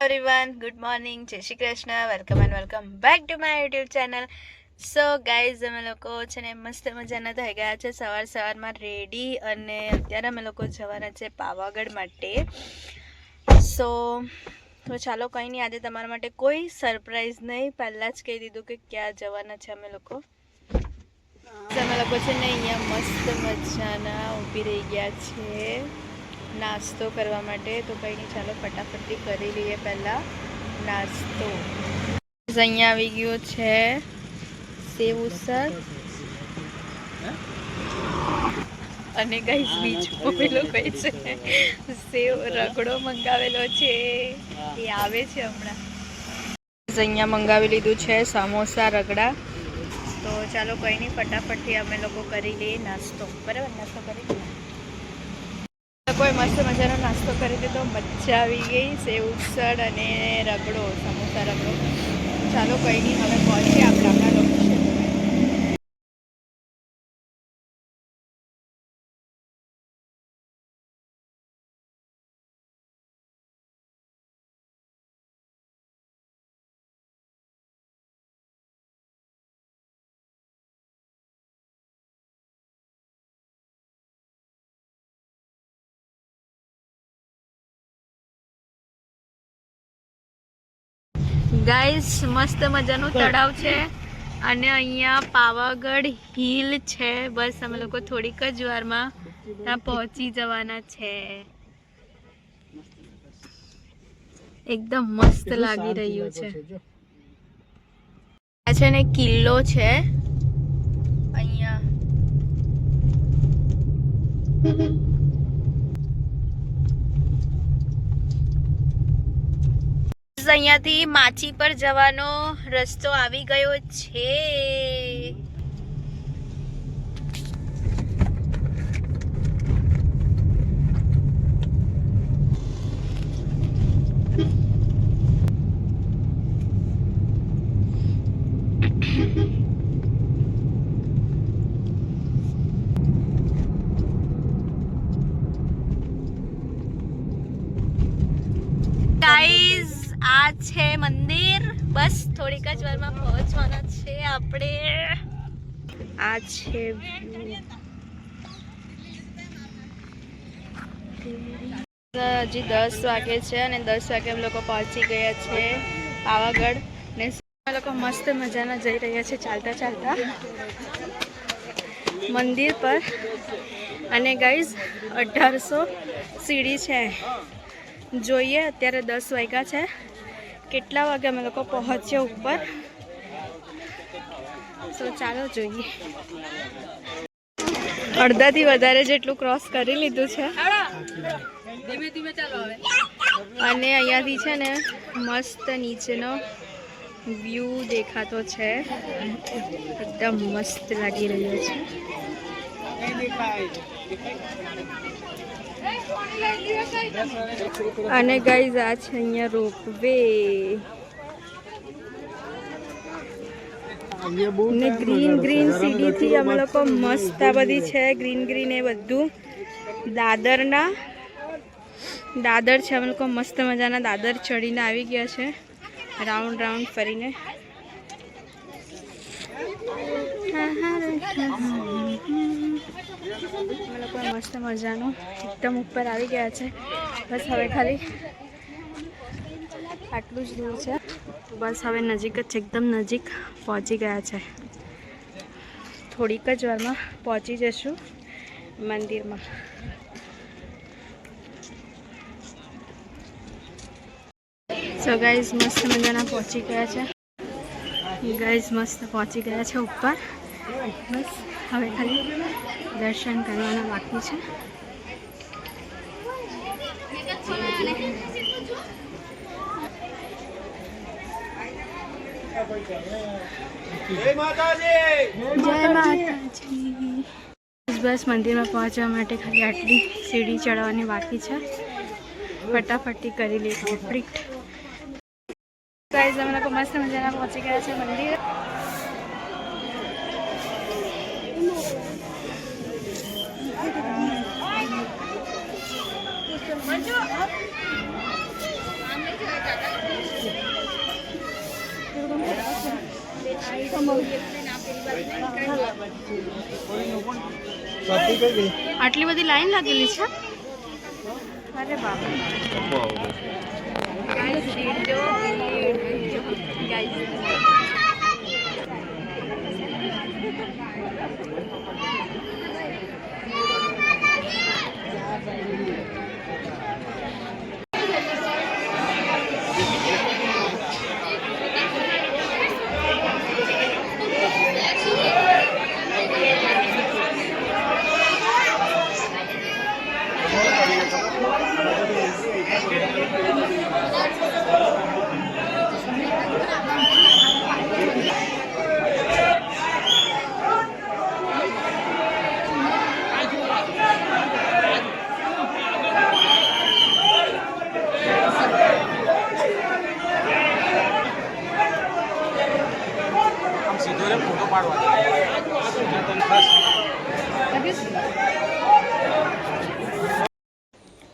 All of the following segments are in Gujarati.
એવરીવન, ગુડ મોર્નિંગ, જય Shri Krishna, welcome and welcome back to my YouTube channel. So guys, અમે લોકો છે ને મસ્ત મજાના થઈ ગયા છે સવારમાં રેડી, અને અત્યારે અમે લોકો જવાના છે પાવાગઢ માટે. તો ચાલો કંઈ નહીં, આજે તમારા માટે કોઈ સરપ્રાઈઝ નહીં, પહેલાં જ કહી દીધું કે ક્યાં જવાના છે અમે લોકો. છે ને અહીંયા મસ્ત મજાના ઊભી રહી ગયા છે નાસ્તો કરવા માટે. તો કંઈ નહીં, ચાલો ફટાફટથી કરી લઈએ પહેલાં નાસ્તો. અહીંયા આવી ગયો છે સેવ ઉસળ, અને ગાઈસ બીજું પેલો કઈ છે સેવ રગડો મંગાવેલો છે, એ આવે છે હમણાં. અહીંયા મંગાવી લીધું છે સમોસા રગડા. તો ચાલો કંઈ નહીં, ફટાફટથી અમે લોકો કરી લઈએ નાસ્તો. બરાબર, નાસ્તો કરી કોઈ મસ્ત મજાનો નાસ્તો કરી દીધો, મજા આવી ગઈ. સેવ ઉસળ અને રગડો, સમોસા રગડો. ચાલો કંઈ નહીં, હવે પહોંચીએ આપણા લોકેશન. ગાઈસ, મસ્ત મજાનું તળાવ છે અને અહીંયા પાવાગઢ હિલ છે. બસ અમે લોકો થોડીક જ વારમાં ત્યાં પહોંચી જવાના છે. એકદમ મસ્ત લાગી રહ્યું છે. આ છે ને કિલ્લો છે અહીંયા. અહીંયાથી માચી પર જવાનો રસ્તો આવી ગયો છે. ગાઈઝ, આ છે મંદિર. બસ થોડીક જ વારમાં પહોંચવાના છે આપણે. આ છે હજી 10 વાગે છે અને 10 વાગે અમે લોકો પહોંચી ગયા છે પાવાગઢ. ને અમે લોકો મસ્ત મજાના જઈ રહ્યા છે ચાલતા ચાલતા મંદિર પર. અને ગાઈઝ 1800 સીડી છે. જોઈએ અત્યારે 10 વાગ્યા છે, કેટલા વાગે અમે લોકો પહોંચ્યા ઉપર. તો ચાલો જોઈએ. અડધાથી વધારે જેટલું ક્રોસ કરી લીધું છે. અને અહીંયાથી છે ને મસ્ત નીચેનો વ્યૂ દેખાતો છે, એકદમ મસ્ત લાગી રહ્યો છે. અને ગાઈઝ, આ છે અહીંયા રોપવે ને ગ્રીન સીડીથી અમે લોકો મસ્ત આ બધી છે ગ્રીન એ બધું. દાદર છે, અમે લોકો મસ્ત મજાના દાદર ચડીને આવી ગયા છે રાઉન્ડ ફરીને. અમે લોકો મસ્ત મજાનું એકદમ ઉપર આવી ગયા છે. બસ હવે ખાલી આટલું જ દૂર છે. બસ હવે નજીક જ છે, એકદમ નજીક પહોંચી ગયા છે. થોડીક જ વારમાં પહોંચી જશું મંદિરમાં. સો ગાઈઝ, મસ્ત મજાના પહોંચી ગયા છે. ગાઈઝ, મસ્ત પહોંચી ગયા છે ઉપર. બસ હવે ખાલી દર્શન કરવાના બાકી છે. જય માતાજી. બસ મંદિરમાં પહોંચવા માટે ખાલી આટલી સીડી ચડવાની બાકી છે. ફટાફટથી કરી લઈએ કમ્પ્લીટ. ગાઈઝ, અમે લોકો મસ્ત મજાના પહોંચી ગયા છે મંદિર. મંજુ આટલી બધી લાઈન લાગેલી છે. અરે બાપ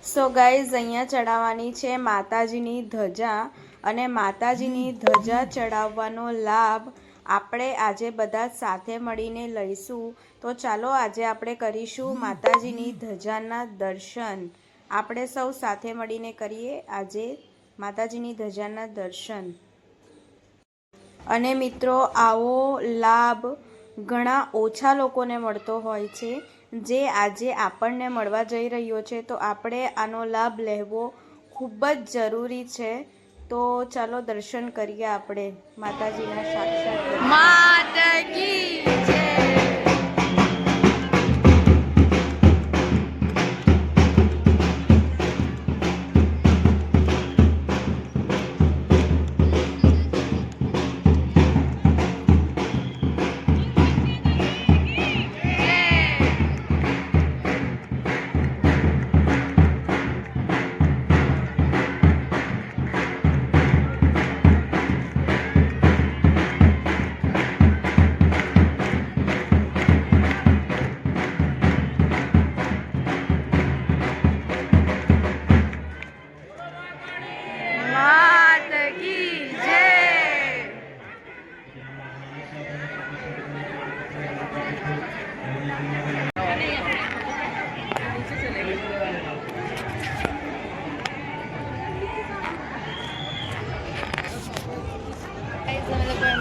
સો ગાઈઝ, અહીંયા ચડાવવાની છે માતાજીની ધજા, અને માતાજીની ધજા ચડાવવાનો લાભ આપણે આજે બધા સાથે મળીને લઈશું. તો ચાલો આજે આપણે કરીશું માતાજીની ધજાના દર્શન. આપણે સૌ સાથે મળીને કરીએ આજે માતાજીની ધજાના દર્શન. અને મિત્રો, આવો લાભ ઘણા ઓછા લોકોને મળતો હોય છે, જે આજે આપણને મળવા જઈ રહ્યો છે. તો આપણે આનો લાભ લેવો ખૂબ જ જરૂરી છે. તો ચાલો દર્શન કરીએ આપણે માતાજીના સાક્ષાત. માતા કી જય.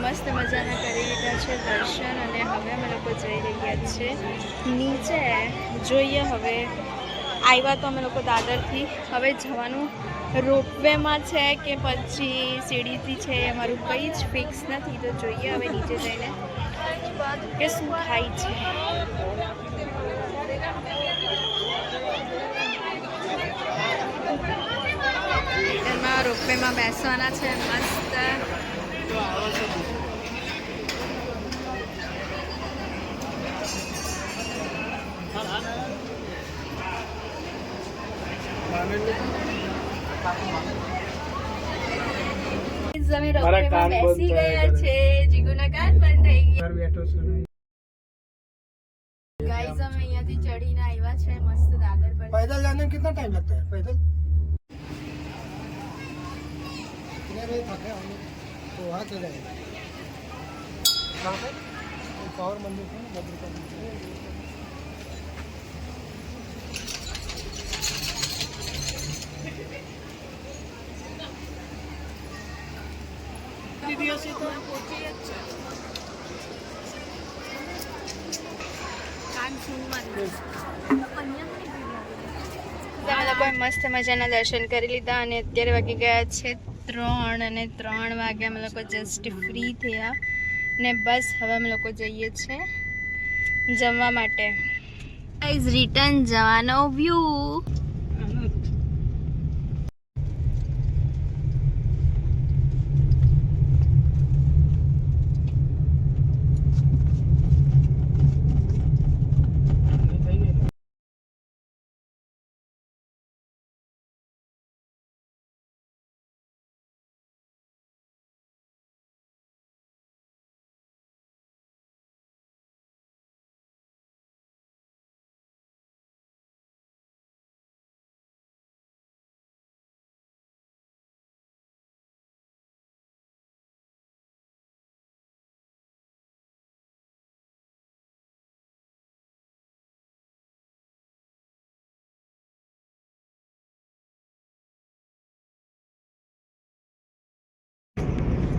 મસ્ત મજાના કરી લીધા છે દર્શન, અને હવે અમે લોકો જઈ રહ્યા છીએ નીચે. જોઈએ હવે, આવ્યા તો અમે લોકો દાદરથી, હવે જવાનું રોપવેમાં છે કે પછી સીડીથી છે, અમારું કંઈ જ ફિક્સ નથી. તો જોઈએ હવે નીચે જઈને કે શું થાય છે. એમાં રોપવેમાં બેસવાના છે મસ્ત. અમે રોપવેમાં બેસી ગયા છે. જીગુના કાન બંધ થઈ ગયા. गाइस, हम અહીંયાથી ચડીને આવ્યા છે મસ્ત દાદર પર. पैदल जाने में कितना टाइम लगता है? पैदल कितने बजे थके हम लोग तो वहाँ चले गए. कहाँ पे? एक और मंदिर है भद्रकाली. दीदी से तो पहुंची अच्छा. અમે મસ્ત મજાના દર્શન કરી લીધા, અને અત્યારે વાગી ગયા છે 3, અને 3 વાગે અમે લોકો જસ્ટ ફ્રી થયા, ને બસ હવે અમે લોકો જઈએ છીએ જમવા માટે. ગાઈઝ, રિટર્ન જવાનો વ્યૂ.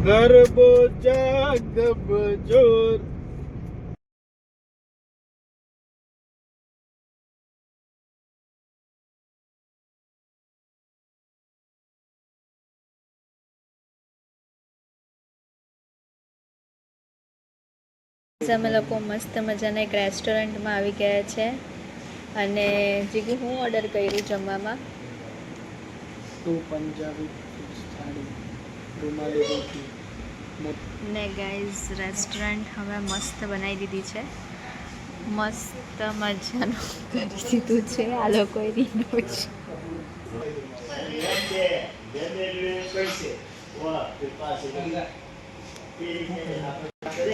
ગરબો જાગબ જોર. અમે લોકો મસ્ત મજાના એક રેસ્ટોરન્ટમાં આવી ગયા છે અને જીગુ હું ઓર્ડર કર્યું જમવામાં તો પંજાબી થાળી, રૂમાલી રોટી ને ગાઈઝ રેસ્ટોરન્ટ હવે મસ્ત બનાવી દીધી છે, મસ્ત મજાનું કરી દીધું છે આ લોકોએ રિનોવેશન.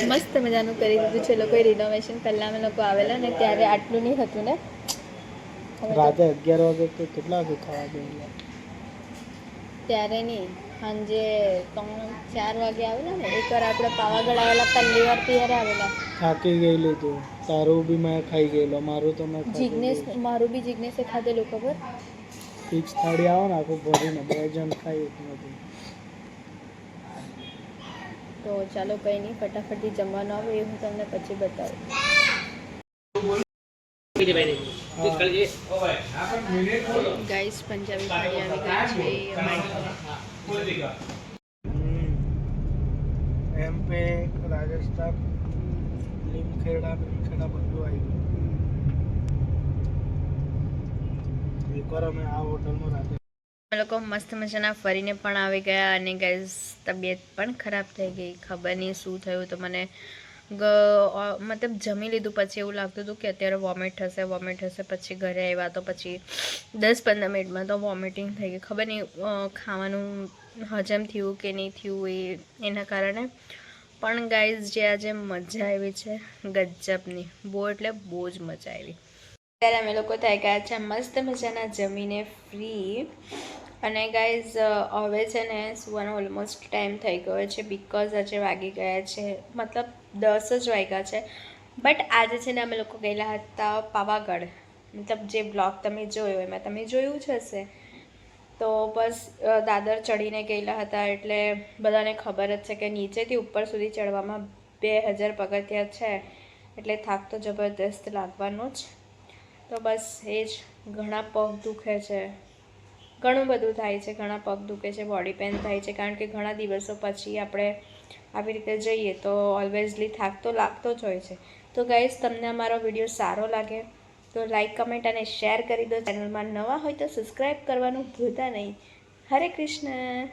મસ્ત મજાનું કરી દીધું છે લોકોએ રિનોવેશન. પહેલાં અમે લોકો આવેલા ને ત્યારે આટલું નહીં હતું ને. રાતે 11 વાગે તો કેટલા વાગે ખાવા ગયેલા? ત્યારે નહીં, સાંજે 3-4 વાગે આવેલા ને. એકવાર આપણે પાવાગઢ આવેલા પહેલી વાર ત્યારે આવેલા. થાકી ગયેલું તું. તારું બી મેં ખાઈ ગયેલો, મારું તો મેં જિગ્નેશ, મારું બી જિગ્નેશે ખાધેલું. ખબર ફિક્સ થાળી આવે ને આખું ભરીને 2 જણ ખાઈ એટલું. તો ચાલો કંઈ નહીં, ફટાફટથી જમવાનું આવે એ હું તમને પછી બતાવું. ગાઈસ પંજાબી થાળી આવી ગઈ છે. એમપી રાજસ્થાન લીમખેડા બધું આવી ગયું. એકવાર અમે આ હોટલમાં રાતે અમે લોકો મસ્ત મજાના ફરીને પણ આવી ગયા અને ગાઈસ તબિયત પણ ખરાબ થઈ ગઈ. ખબર નહીં શું થયું તો મને મતલબ જમી લીધું પછી એવું લાગતું હતું કે અત્યારે વોમિટ થશે. પછી ઘરે આવ્યા તો પછી 10-15 મિનિટમાં તો વોમિટિંગ થઈ ગઈ. ખબર નહીં ખાવાનું હજમ થયું કે નહીં થયું એના કારણે. પણ ગાઈઝ જે આજે મજા આવી છે ગજબની, બહુ એટલે બહુ જ મજા આવી. ત્યારે અમે લોકો થઈ ગયા છે મસ્ત મજાના જમીને ફ્રી. અને ગાઈઝ હવે છે ને સુવાનો ઓલમોસ્ટ ટાઈમ થઈ ગયો છે, બિકોઝ આજે વાગી ગયા છે મતલબ 10 જ વાગ્યા છે. બટ આજે છે ને અમે લોકો ગયેલા હતા પાવાગઢ, મતલબ જે બ્લોગ તમે જોયો એમાં તમે જોયું જ હશે. તો બસ દાદર ચડીને ગયેલા હતા એટલે બધાને ખબર જ છે કે નીચેથી ઉપર સુધી ચડવામાં 2000 પગથિયાં છે, એટલે થાક તો જબરદસ્ત લાગવાનો જ. તો બસ એ જ, ઘણા પગ દુખે છે, ઘણું બધું થાય છે, ઘણા પગ દુખે છે, બોડી પેન થાય છે, કારણ કે ઘણા દિવસો પછી આપણે આવી રીતે જઈએ તો ઓલવેઝલી થાક તો લાગતો જ હોય છે. તો ગાઈઝ તમને અમારો વિડીયો સારો લાગે તો લાઈક, કમેન્ટ અને શેર કરી દો. ચેનલમાં નવા હોય તો સબસ્ક્રાઈબ કરવાનું ભૂલતા નહીં. હરે કૃષ્ણ.